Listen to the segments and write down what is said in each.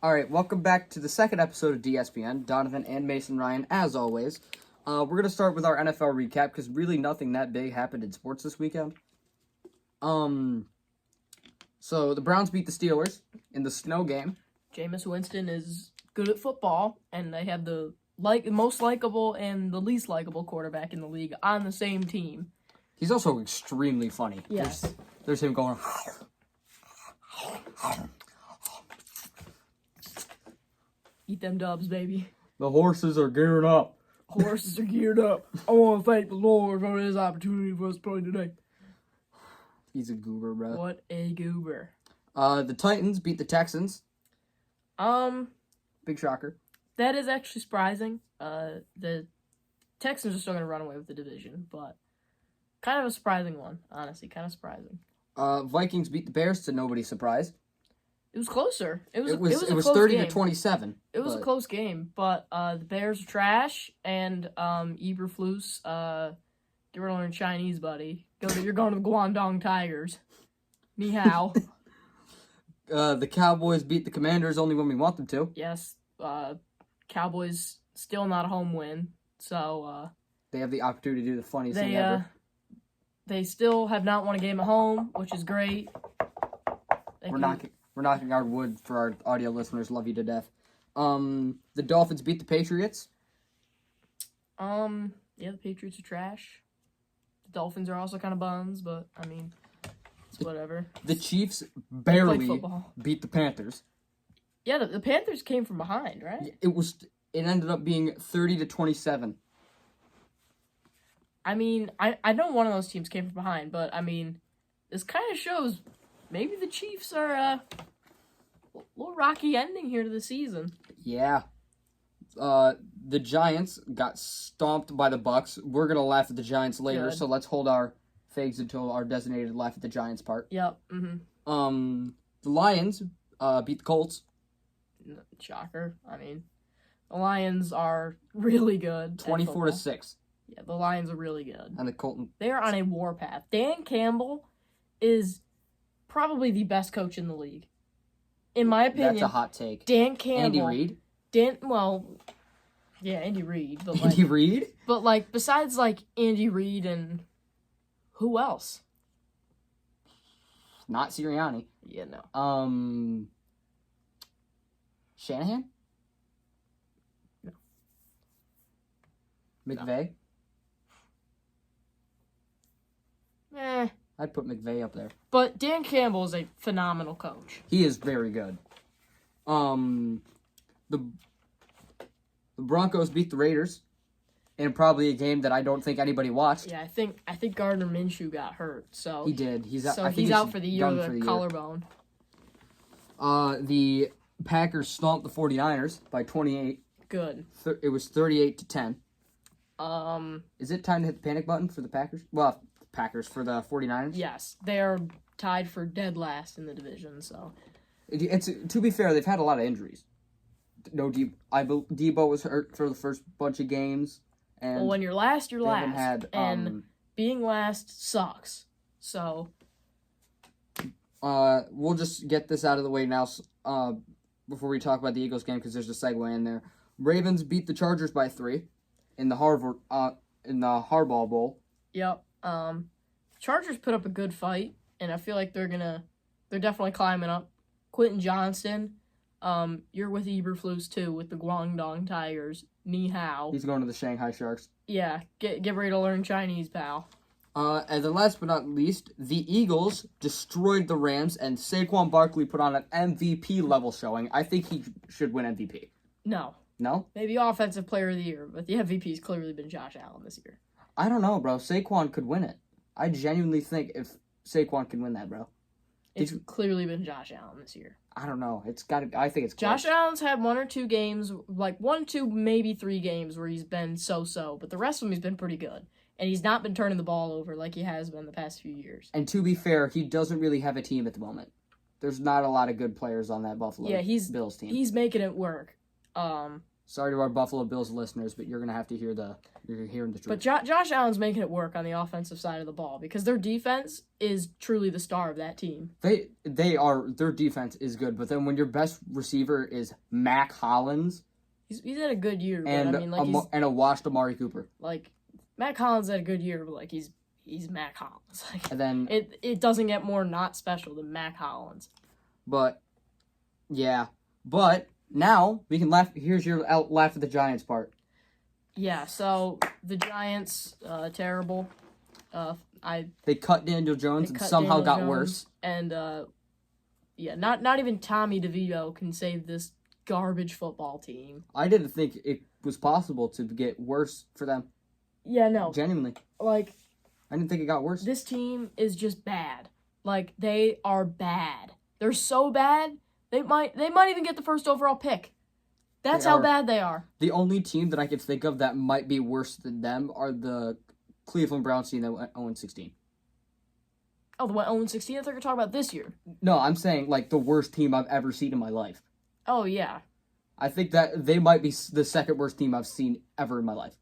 All right, welcome back to the second episode of DSPN. Donovan and Mason Ryan, as always. We're going to start with our NFL recap because really nothing that big happened in sports this weekend. So the Browns beat the Steelers in the snow game. Jameis Winston is good at football, and they have the most likable and the least likable quarterback in the league on the same team. He's also extremely funny. Yes. There's him going... Eat them dubs, baby. The horses are gearing up. Horses are geared up. I want to thank the Lord for this opportunity for us to play today. He's a goober, bro. What a goober. The Titans beat the Texans. Big shocker. That is actually surprising. The Texans are still going to run away with the division, but kind of a surprising one, honestly. Kind of surprising. Vikings beat the Bears to nobody's surprise. It was closer. It was 30-27. It was a close game, but the Bears are trash, and Eberflus, you're gonna learn Chinese, buddy. You're going to the Guangdong Tigers. Ni hao. The Cowboys beat the Commanders only when we want them to. Yes. Cowboys still not a home win, so they have the opportunity to do the funniest thing ever. They still have not won a game at home, which is great. We're knocking our wood for our audio listeners. Love you to death. The Dolphins beat the Patriots. Yeah, the Patriots are trash. The Dolphins are also kind of buns, but I mean, it's whatever. The Chiefs barely beat the Panthers. Yeah, the Panthers came from behind, right? It ended up being 30-27. I mean, I know one of those teams came from behind, but I mean, this kind of shows maybe the Chiefs are a little rocky ending here to the season. Yeah. The Giants got stomped by the Bucks. We're going to laugh at the Giants later, Good. So let's hold our fags until our designated laugh at the Giants part. Yep. Mm-hmm. The Lions beat the Colts. Shocker. I mean, the Lions are really good. 24-6. Yeah, the Lions are really good. And the Colts. They are on a warpath. Dan Campbell is probably the best coach in the league. In my opinion. That's a hot take. Dan Campbell. Andy Reid? Andy Reid. But Andy Reid? But besides Andy Reid and who else? Not Sirianni. Yeah, no. Shanahan? No. McVay? No. I'd put McVay up there. But Dan Campbell is a phenomenal coach. He is very good. The Broncos beat the Raiders in probably a game that I don't think anybody watched. Yeah, I think Gardner Minshew got hurt, so he did. He's out for the year with a collarbone. The Packers stomped the 49ers by 28. Good. It was 38-10. Is it time to hit the panic button for the Packers? Well, for the 49ers? Yes, they are tied for dead last in the division, so. It's to be fair, they've had a lot of injuries. No, Debo was hurt for the first bunch of games. And when you're last, you're last. And being last sucks. So. We'll just get this out of the way now before we talk about the Eagles game because there's a segue in there. Ravens beat the Chargers by 3 in the Harbaugh Bowl. Yep. Chargers put up a good fight, and I feel like they're definitely climbing up. Quentin Johnston, you're with Eberflus too, with the Guangdong Tigers. Ni hao. He's going to the Shanghai Sharks. Yeah, get ready to learn Chinese, pal. And then last but not least, the Eagles destroyed the Rams, and Saquon Barkley put on an MVP level showing. I think he should win MVP. No? Maybe Offensive Player of the Year, but the MVP's clearly been Josh Allen this year. I don't know, bro. Saquon could win it. I genuinely think if Saquon can win that, bro. It's clearly been Josh Allen this year. I don't know. I think it's close. Josh Allen's had 1 or 2 games, 1, 2, maybe 3 games where he's been so-so, but the rest of them he's been pretty good. And he's not been turning the ball over like he has been the past few years. And to be fair, he doesn't really have a team at the moment. There's not a lot of good players on that Buffalo Bills team. He's making it work. Sorry to our Buffalo Bills listeners, but you're gonna have to hear the You're hearing the truth. But Josh Allen's making it work on the offensive side of the ball because their defense is truly the star of that team. Their defense is good, but then when your best receiver is Mac Hollins, he's had a good year, and but I mean, and a washed Amari Cooper. Like Mac Hollins had a good year, but like he's Mac Hollins. Like, And then it doesn't get more not special than Mac Hollins. But yeah, but now we can laugh. Here's your laugh at the Giants part. Yeah, so the Giants, terrible. They cut Daniel Jones and somehow got worse. And yeah, not even Tommy DeVito can save this garbage football team. I didn't think it was possible to get worse for them. Yeah, no. Genuinely. Like, I didn't think it got worse. This team is just bad. Like, they are bad. They're so bad, they might even get the first overall pick. That's how bad they are. The only team that I could think of that might be worse than them are the Cleveland Browns team that went 0-16. Oh, the 0-16? I thought you were talking about this year. No, I'm saying, like, the worst team I've ever seen in my life. Oh, yeah. I think that they might be the second worst team I've seen ever in my life.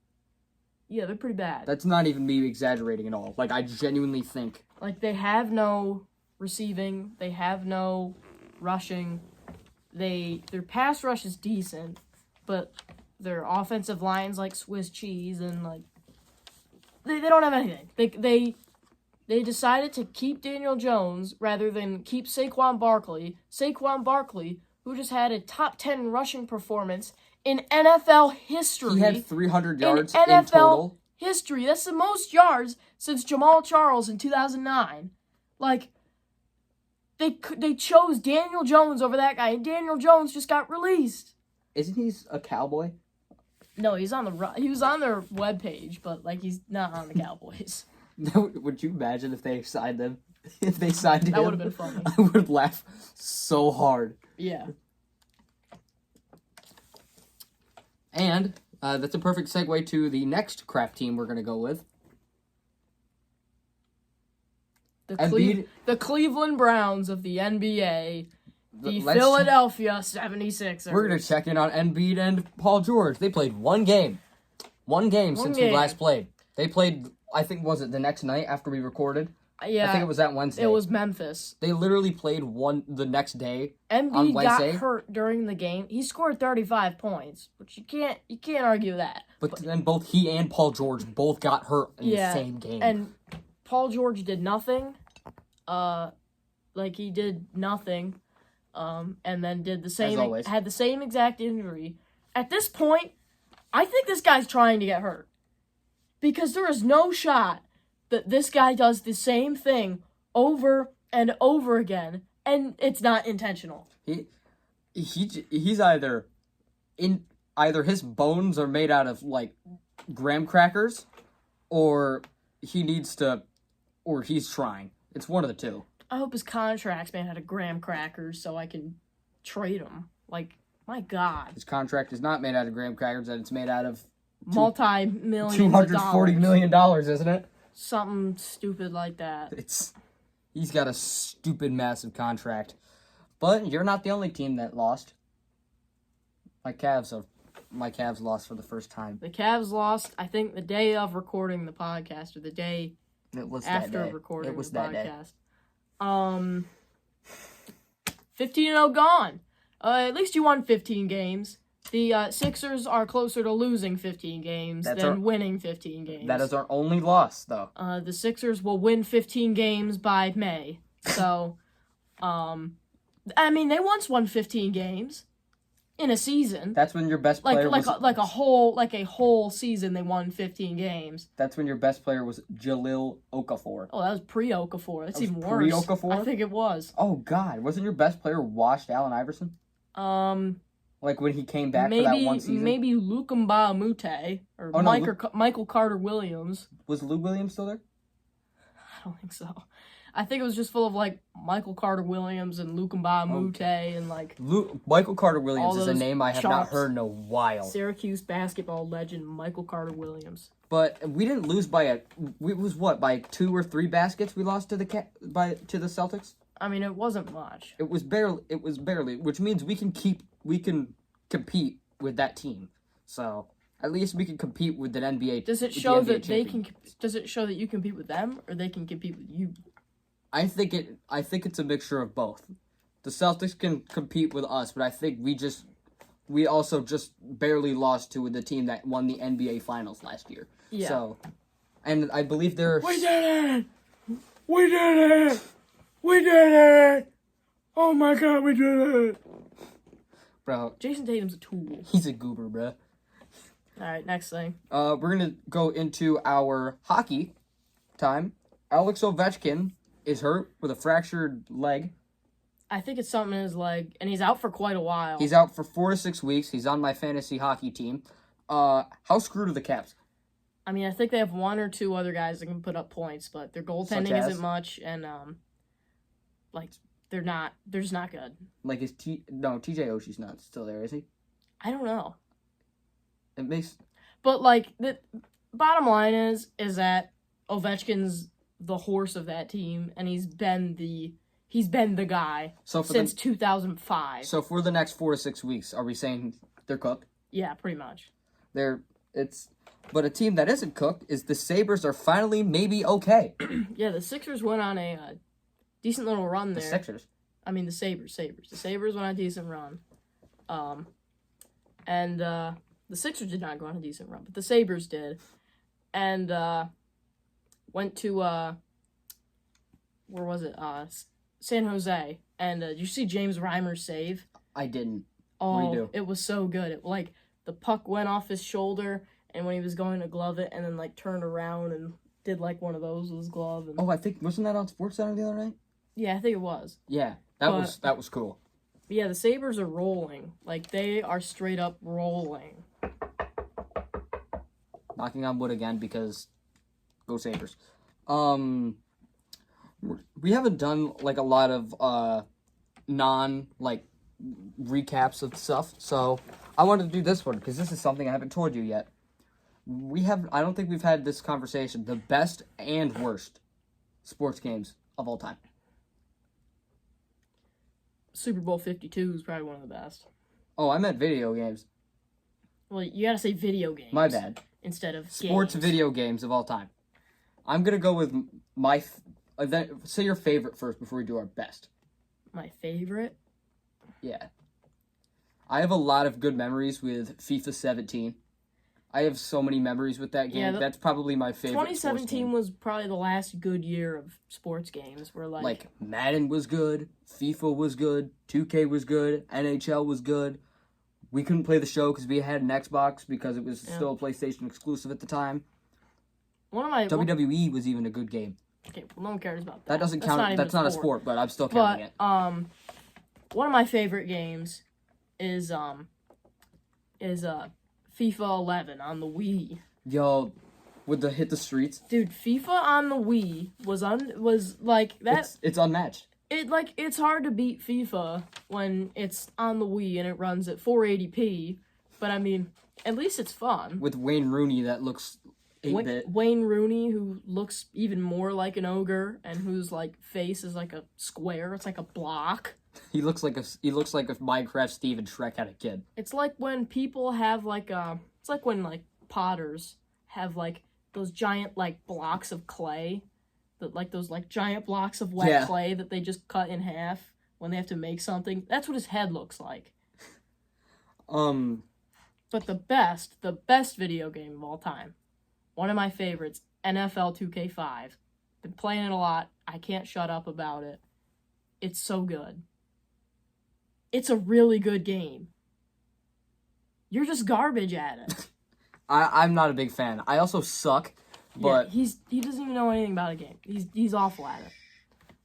Yeah, they're pretty bad. That's not even me exaggerating at all. Like, I genuinely think. Like, they have no receiving. They have no rushing. Their pass rush is decent, but their offensive line's like Swiss cheese, and like they don't have anything. They decided to keep Daniel Jones rather than keep Saquon Barkley. Saquon Barkley, who just had a top 10 rushing performance in NFL history. He had 300 yards in NFL total. History. That's the most yards since Jamal Charles in 2009. Like, they chose Daniel Jones over that guy, and Daniel Jones just got released. Isn't he a Cowboy? No, he was on their webpage, but like he's not on the Cowboys. Would you imagine if they signed them? If they signed him, that would have been funny. I would laugh so hard. Yeah. And that's a perfect segue to the next crap team we're gonna go with. The Cleveland Browns of the NBA, the Philadelphia 76ers. We're going to check in on Embiid and Paul George. They played one game. One game since we last played. They played, I think, was it the next night after we recorded? Yeah. I think it was that Wednesday. It was Memphis. They literally played the next day Embiid on Wednesday. got hurt during the game. He scored 35 points, which you can't argue that. But then both he and Paul George both got hurt in the same game. And Paul George did nothing. He did nothing. And then did the same. Had the same exact injury. At this point, I think this guy's trying to get hurt, because there is no shot that this guy does the same thing over and over again, and it's not intentional. He's either his bones are made out of like graham crackers, or he's trying. It's one of the two. I hope his contract's made out of graham crackers so I can trade him. Like, my God. His contract is not made out of graham crackers, and it's made out of multi-million $240 million, isn't it? Something stupid like that. He's got a stupid, massive contract. But you're not the only team that lost. My Cavs lost for the first time. The Cavs lost, I think, the day of recording the podcast, or the day after recording the podcast. 15-0 gone. At least you won 15 games. The Sixers are closer to losing 15 games than winning 15 games. That is our only loss, though. The Sixers will win 15 games by May. So, I mean, they once won 15 games in a season. That's when your best player was... Like a whole season they won 15 games. That's when your best player was Jahlil Okafor. Oh, that was pre-Okafor. That's even worse. Pre-Okafor? I think it was. Oh, God. Wasn't your best player washed Allen Iverson? Like when he came back for that one season? Maybe Lukumba Mute or Michael Carter-Williams. Was Lou Williams still there? I don't think so. I think it was just full of, like, Michael Carter-Williams and Lukumba Mute and, like... Michael Carter-Williams is a name I have not heard in a while. Syracuse basketball legend Michael Carter-Williams. But we didn't lose by by 2 or 3 baskets we lost to the Celtics? I mean, it wasn't much. It was barely, which means we can compete with that team. So, At least we can compete with an NBA. Does it show that they can? Does it show that you compete with them, or they can compete with you? I think it's a mixture of both. The Celtics can compete with us, but I think we also just barely lost to the team that won the NBA Finals last year. Yeah. So, and I believe they're. We did it! We did it! We did it! Oh my God, we did it! Bro, Jason Tatum's a tool. he's a goober, bro. All right, next thing. We're gonna go into our hockey time. Alex Ovechkin is hurt with a fractured leg. I think it's something in his leg, and he's out for quite a while. He's out for 4 to 6 weeks. He's on my fantasy hockey team. How screwed are the Caps? I mean, I think they have one or two other guys that can put up points, but their goaltending isn't much, and they're just not good. Like TJ Oshie's not still there, is he? I don't know. But the bottom line is that Ovechkin's the horse of that team, and he's been the guy since 2005. So for the next 4 to 6 weeks, are we saying they're cooked? Yeah, pretty much. But a team that isn't cooked is the Sabres are finally maybe okay. Yeah, the Sixers went on a decent little run there. The Sixers? I mean the Sabres. The Sabres went on a decent run. And the Sixers did not go on a decent run, but the Sabres did. And went to where was it? San Jose. And did you see James Reimer's save? I didn't. Oh, it was so good. The puck went off his shoulder, and when he was going to glove it, and then turned around and did one of those with his glove. And... Oh, I think wasn't that on SportsCenter the other night? Yeah, I think it was. Yeah, that was cool. Yeah, the Sabres are rolling. They are straight up rolling. Knocking on wood again because go Sabres. We haven't done a lot of recaps of stuff, so I wanted to do this one because this is something I haven't told you yet. I don't think we've had this conversation. The best and worst sports games of all time. Super Bowl 52 is probably one of the best. Oh, I meant video games. Well, you gotta say video games. My bad. Instead of sports games. Video games of all time. I'm gonna go with my. Say your favorite first before we do our best. My favorite? Yeah. I have a lot of good memories with FIFA 17. I have so many memories with that game. Yeah, that's probably my favorite. 2017 was probably the last good year of sports games. Where Madden was good, FIFA was good, 2K was good, NHL was good. We couldn't play the show because we had an Xbox because it was still a PlayStation exclusive at the time. WWE was even a good game. Okay, well, no one cares about that. That doesn't count. That's not a sport, but I'm still counting it. One of my favorite games is FIFA 11 on the Wii. Yo, with the hit the streets. Dude, FIFA on the Wii was like that. It's unmatched. It's hard to beat FIFA when it's on the Wii and it runs at 480p. But I mean, at least it's fun. With Wayne Rooney that looks 8-bit. Wayne Rooney, who looks even more like an ogre, and whose face is like a square. It's like a block. He looks like a Minecraft Steve and Shrek had a kid. It's like when people have it's like when potters have those giant blocks of clay, that those giant blocks of wet clay that they just cut in half when they have to make something. That's what his head looks like. But the best video game of all time, one of my favorites, NFL 2K5. Been playing it a lot. I can't shut up about it. It's so good. It's a really good game. You're just garbage at it. I'm not a big fan. I also suck, but he doesn't even know anything about a game. He's awful at it.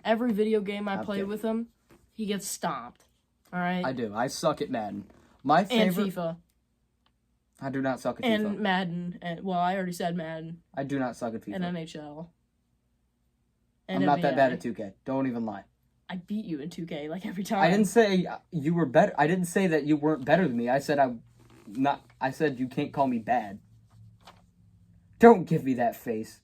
Every video game I play with him, he gets stomped. All right? I do. I suck at Madden. My favorite... And FIFA. I do not suck at FIFA. And Madden. I already said Madden. I do not suck at FIFA. And NHL. And I'm not that bad at 2K. Don't even lie. I beat you in 2K every time. I didn't say you were better. I didn't say that you weren't better than me. I said I said you can't call me bad. Don't give me that face.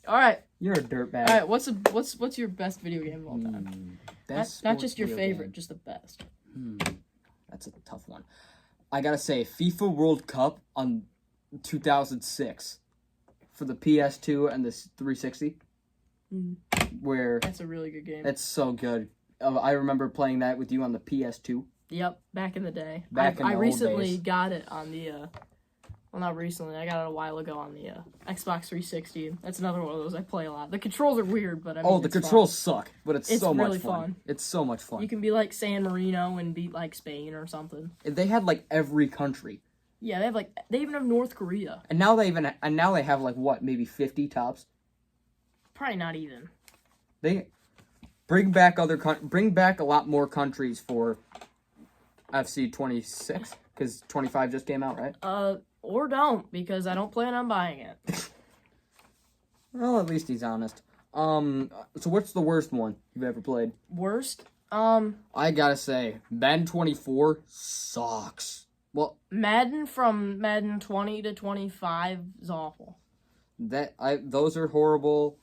All right. You're a dirtbag. All right. What's your best video game of all time? Not just your favorite, just the best. That's a tough one. I gotta say, FIFA World Cup on 2006 for the PS2 and the 360, where That's a really good game. that's so good. I remember playing that with you on the PS2. Yep, back in the day. Back in the I old recently days. got it on the, well, not recently. I got it a while ago on the Xbox 360. That's another one of those I play a lot. The controls are weird, but I mean, The it's fun. controls suck, but it's so really much fun. fun. It's so much fun. You can be like San Marino and beat like Spain or something. They had like every country, Yeah, they even have North Korea. and now they have like what, maybe 50 tops. Probably not even. They bring back a lot more countries for FC 26 because 25 just came out, right? Or don't, because I don't plan on buying it. Well, at least he's honest. So what's the worst one you've ever played? Worst? I gotta say, Madden 24 sucks. Well, Madden from Madden 20 to 25 is awful. Those are horrible.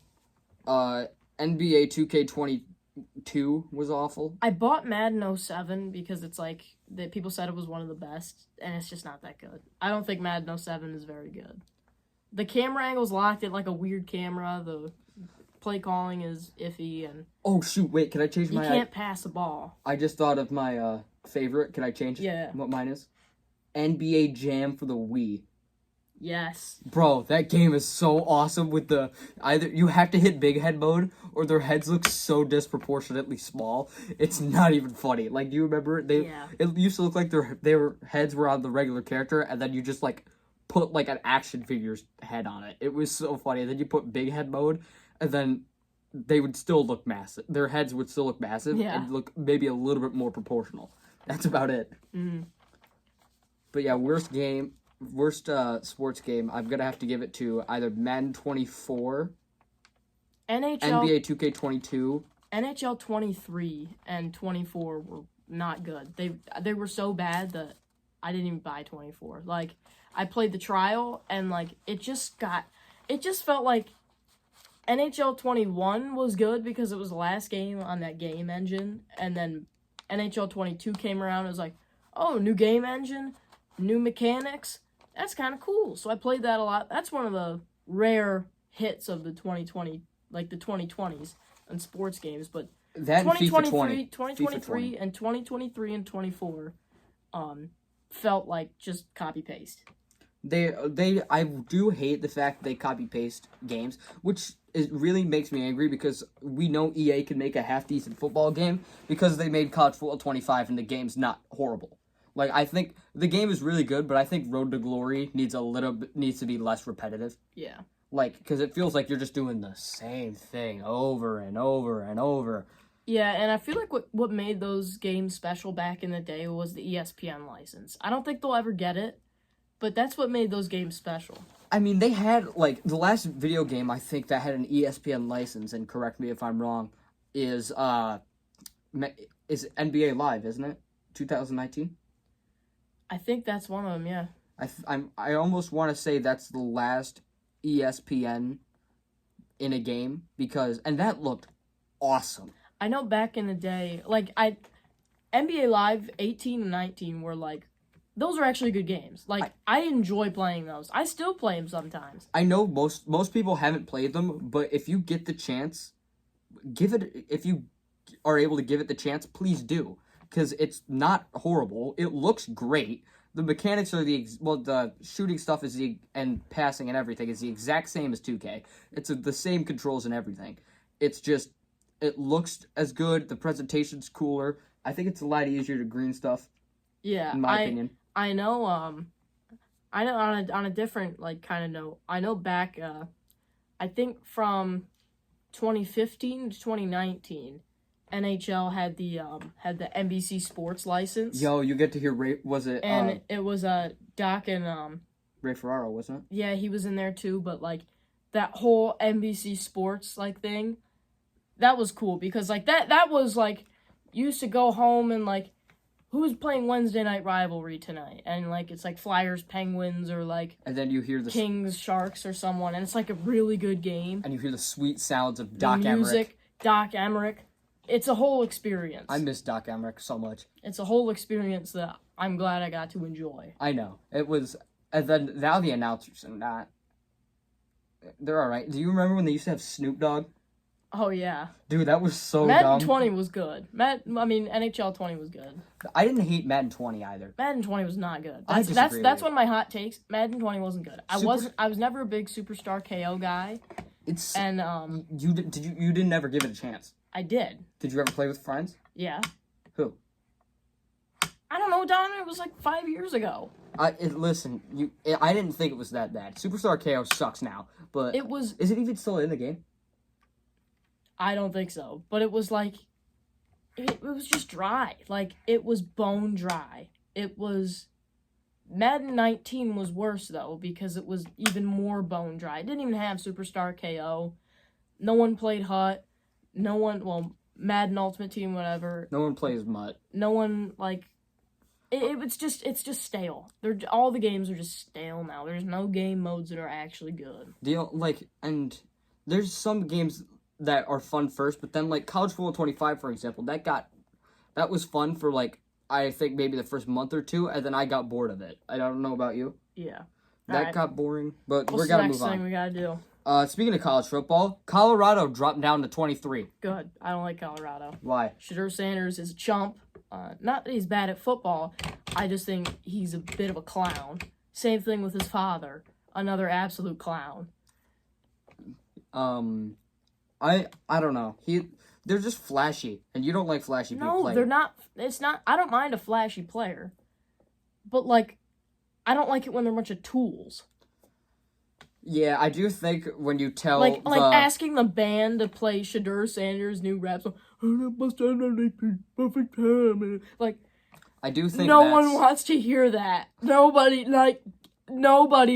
NBA 2K22 was awful. I bought Madden 07 because it's like that people said it was one of the best, and it's just not that good. I don't think Madden 07 is very good. The camera angle's locked at like a weird camera. The play calling is iffy, and Oh shoot! Wait, can I change you my? can't pass a ball. I just thought of my favorite. Can I change it? Yeah. What mine is? NBA Jam for the Wii. Yes. Bro, that game is so awesome with either you have to hit big head mode or their heads look so disproportionately small. It's not even funny. Like, do you remember Yeah. it used to look like their heads were on the regular character and then you just like put like an action figure's head on it. It was so funny. And then you put big head mode and then they would still look massive. Their heads would still look massive Yeah. and look maybe a little bit more proportional. That's about it. Mm. But yeah, worst sports game, I'm going to have to give it to either Madden 24, NBA 2K22. NHL 23 and 24 were not good. They were so bad that I didn't even buy 24. Like, I played the trial, and like it just felt like NHL 21 was good because it was the last game on that game engine, and then NHL 22 came around and was like, oh, new game engine, new mechanics, that's kind of cool. So I played that a lot. That's one of the rare hits of the 2020, like the 2020s in sports games, but That 2023 FIFA 20. and 2023 and 24 felt like just copy paste. I do hate the fact they copy paste games, which really makes me angry because we know EA can make a half decent football game because they made College Football 25 and the game's not horrible. Like, I think the game is really good, but I think Road to Glory needs to be less repetitive. Yeah. Like, because it feels like you're just doing the same thing over and over and over. Yeah, and I feel like what made those games special back in the day was the ESPN license. I don't think they'll ever get it, but that's what made those games special. I mean, they had, like, the last video game I think that had an ESPN license, and correct me if I'm wrong, is NBA Live, isn't it? 2019? I think that's one of them, yeah. I almost want to say that's the last ESPN in a game and that looked awesome. I know back in the day, like NBA Live 18 and 19 were like, those are actually good games. Like, I enjoy playing those. I still play them sometimes. I know most people haven't played them, but if you get the chance, if you are able to give it the chance, please do. Because it's not horrible. It looks great. The mechanics are the shooting stuff and passing and everything is the exact same as 2K. It's the same controls and everything. It's just, it looks as good. The presentation's cooler. I think it's a lot easier to green stuff. Yeah, in my opinion. I know. I know on a different like kind of note. I know back. I think from 2015 to 2019. NHL had the NBC Sports license. Yo, you get to hear Ray. Was it? And it was Doc and Ray Ferraro, wasn't it? Yeah, he was in there too. But like that whole NBC Sports like thing, that was cool because like that was like you used to go home and like who's playing Wednesday Night Rivalry tonight, and like it's like Flyers Penguins or like and then you hear the Kings Sharks or someone, and it's like a really good game. And you hear the sweet sounds of Doc music, Emmerich. Doc Emmerich. It's a whole experience. I miss Doc Emmerich so much. It's a whole experience that I'm glad I got to enjoy. I know. It was, and then now the announcers are not. They're all right. Do you remember when they used to have Snoop Dogg? Oh, yeah. Dude, that was so Madden dumb. 20 was good. NHL 20 was good. I didn't hate Madden 20 either. Madden 20 was not good. I disagree with That's you. one of my hot takes. Madden 20 wasn't good. I was never a big Superstar KO guy. You didn't ever give it a chance. I did. Did you ever play with friends? Yeah. Who? I don't know, Donovan. It was like 5 years ago. I didn't think it was that bad. Superstar KO sucks now, but It was. is it even still in the game? I don't think so. But it was like, it was just dry. Like, it was bone dry. It was, Madden 19 was worse, though, because it was even more bone dry. It didn't even have Superstar KO. No one played Hut. No one, well, Madden Ultimate Team, whatever. No one plays Mutt. No one, like, it's just stale. All the games are just stale now. There's no game modes that are actually good. And there's some games that are fun first, but then like College Football 25, for example, that was fun for like I think maybe the first month or two, and then I got bored of it. I don't know about you. Yeah. That got boring, but What's we gotta the move next thing on. we gotta do? Speaking of college football, Colorado dropped down to 23. Good. I don't like Colorado. Why? Shedeur Sanders is a chump. Not that he's bad at football. I just think he's a bit of a clown. Same thing with his father. Another absolute clown. I don't know. They're just flashy, and you don't like flashy people. No, they're not. It's not. I don't mind a flashy player, but like, I don't like it when they're a bunch of tools. Yeah, I do think when you tell like asking the band to play Shedeur Sanders' new rap song, perfect time. Like, I do think no one wants to hear that. Nobody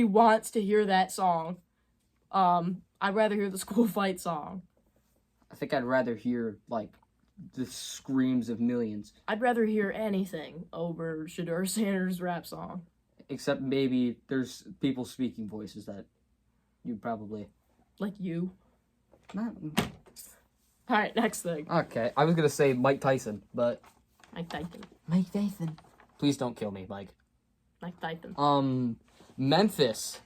wants to hear that song. I'd rather hear the school fight song. I think I'd rather hear like the screams of millions. I'd rather hear anything over Shedeur Sanders' rap song. Except maybe there's people speaking voices that you probably like you. Not. All right, next thing. Okay, I was gonna say Mike Tyson, but Mike Tyson. Mike Tyson. Please don't kill me, Mike. Mike Tyson. Memphis.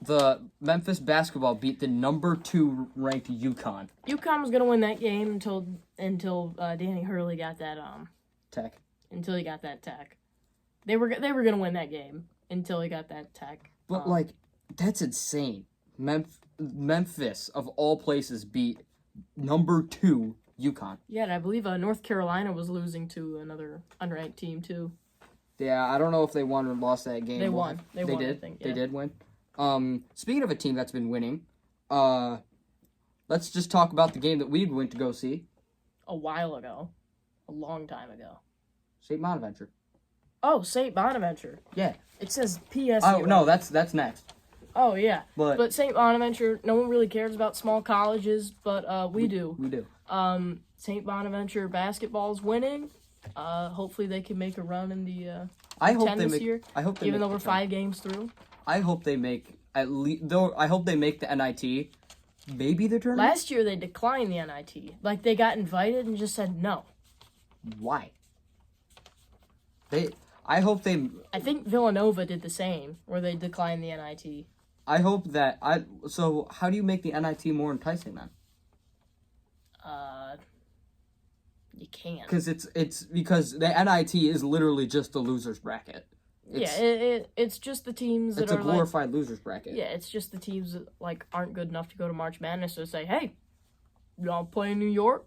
The Memphis basketball beat the number 2 ranked UConn. UConn was gonna win that game until Danny Hurley got that Tech. Until he got that tech. They were gonna win that game until he got that tech. But like, that's insane. Memphis of all places beat number 2 UConn. Yeah, and I believe North Carolina was losing to another unranked team too. Yeah, I don't know if they won or lost that game. They won. They won, did. I think, yeah. They did win. Speaking of a team that's been winning, let's just talk about the game that we went to go see. A while ago. A long time ago. St. Bonaventure. Oh, St. Bonaventure. Yeah. It says PSU. Oh, no, that's next. Oh, yeah. But St. Bonaventure, no one really cares about small colleges, but we do. We do. St. Bonaventure basketball's winning. Hopefully they can make a run in the I hope 10 they this make, year. I hope they even make though we're 5 games through. I hope they make at least, though. I hope they make the NIT. Maybe the tournament. Last year they declined the NIT. Like they got invited and just said no. Why? I hope they. I think Villanova did the same, where they declined the NIT. I hope that So how do you make the NIT more enticing then? You can't. Because it's because the NIT is literally just the losers bracket. It's just the teams that it's are a glorified losers bracket. Yeah, it's just the teams that like aren't good enough to go to March Madness. So say, hey, y'all play in New York?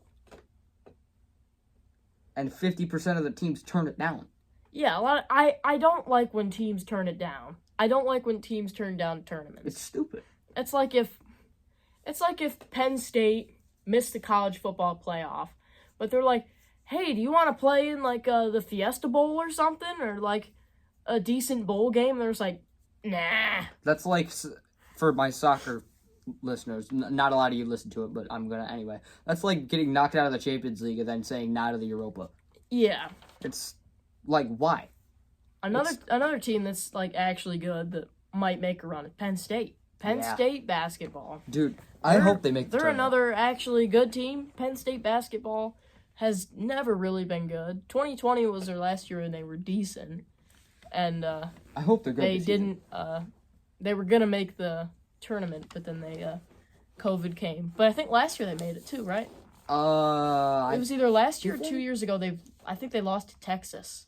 And 50% of the teams turn it down. Yeah, I don't like when teams turn it down. I don't like when teams turn down tournaments. It's stupid. It's like if Penn State missed the college football playoff, but they're like, hey, do you want to play in like the Fiesta Bowl or something, or like a decent bowl game? And they're just like, nah. That's like, for my soccer listeners, not a lot of you listen to it, but I'm gonna anyway. That's like getting knocked out of the Champions League and then saying nah to the Europa. Yeah. It's like, why? Another team that's like actually good that might make a run is Penn State. Penn State basketball. Dude, I hope they make the They're tournament. another actually good team. Penn State basketball has never really been good. 2020 was their last year and they were decent. and I hope they're good. they didn't. They were gonna make the tournament, but then COVID came. But I think last year they made it too, right? It was either last year or 2 years ago. I think they lost to Texas.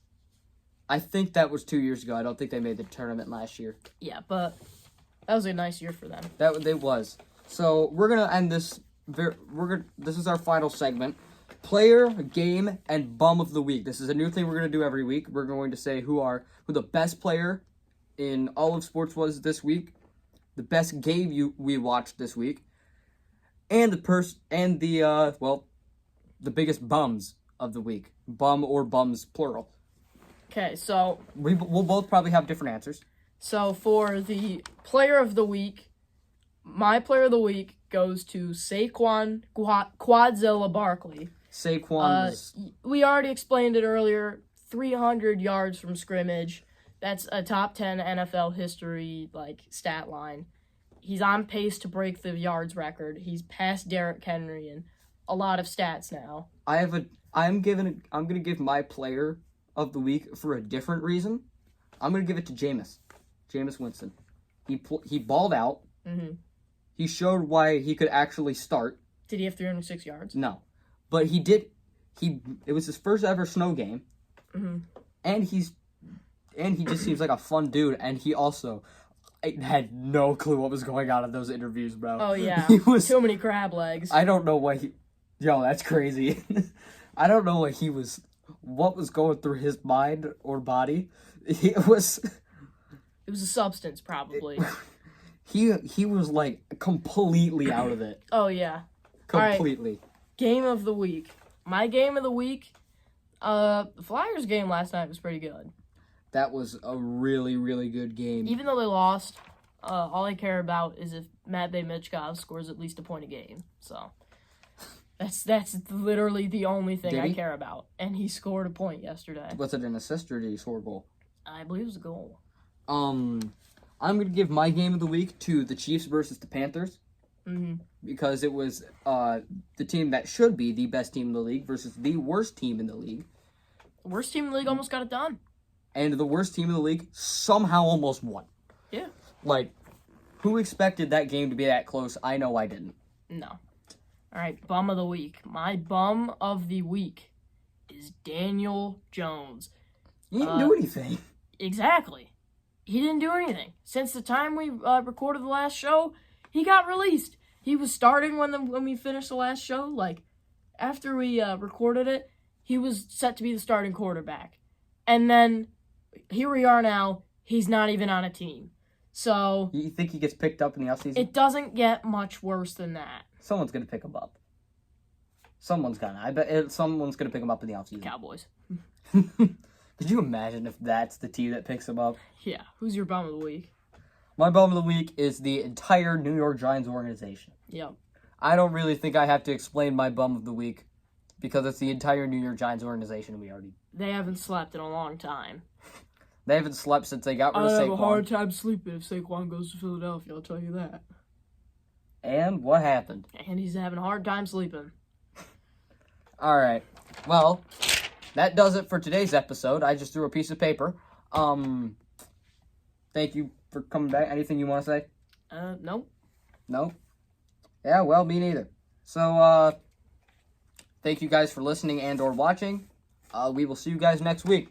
I think that was 2 years ago. I don't think they made the tournament last year. Yeah, but that was a nice year for them. It was. So we're gonna end this. This is our final segment: player, game, and bum of the week. This is a new thing we're gonna do every week. We're going to say who the best player in all of sports was this week, the best game we watched this week, and the biggest bums of the week. Bum or bums plural. Okay, so We'll both probably have different answers. So for the player of the week, my player of the week goes to Saquon Quadzilla Barkley. Saquon's... we already explained it earlier. 300 yards from scrimmage. That's a top 10 NFL history stat line. He's on pace to break the yards record. He's past Derrick Henry in a lot of stats now. I'm gonna give my player of the week for a different reason. I'm gonna give it to Jameis Winston. He balled out. Mm-hmm. He showed why he could actually start. Did he have 306 yards? No, but he did. It was his first ever snow game, mm-hmm. and he just seems like a fun dude. And he also had no clue what was going on in those interviews, bro. Oh yeah, he was too many crab legs. I don't know what that's crazy. I don't know what was going through his mind or body. It was a substance, probably. He was completely out of it. Oh yeah, completely. Right. Game of the week. My game of the week. The Flyers game last night was pretty good. That was a really, really good game. Even though they lost, all I care about is if Matvei Michkov scores at least a point a game. So that's literally the only thing I care about. And he scored a point yesterday. Was it an assist or did he score a goal? I believe it was a goal. I'm going to give my game of the week to the Chiefs versus the Panthers. Mm-hmm. Because it was the team that should be the best team in the league versus the worst team in the league. The worst team in the league almost got it done. And the worst team in the league somehow almost won. Yeah. Who expected that game to be that close? I know I didn't. No. All right, bum of the week. My bum of the week is Daniel Jones. He didn't do anything. Exactly. He didn't do anything. Since the time we recorded the last show, he got released. He was starting when we finished the last show. After we recorded it, he was set to be the starting quarterback. And then, here we are now, he's not even on a team. So... You think he gets picked up in the offseason? It doesn't get much worse than that. Someone's going to pick him up. Someone's going to. I bet someone's going to pick him up in the offseason. Cowboys. Could you imagine if that's the team that picks him up? Yeah. Who's your bum of the week? My bum of the week is the entire New York Giants organization. Yep. I don't really think I have to explain my bum of the week because it's the entire New York Giants organization. They haven't slept in a long time. They haven't slept since they got rid of Saquon. I have a hard time sleeping if Saquon goes to Philadelphia, I'll tell you that. And what happened? And he's having a hard time sleeping. All right. Well, that does it for today's episode. I just threw a piece of paper. Thank you for coming back. Anything you want to say? No. No? Yeah, well, me neither. So, thank you guys for listening and or watching. We will see you guys next week.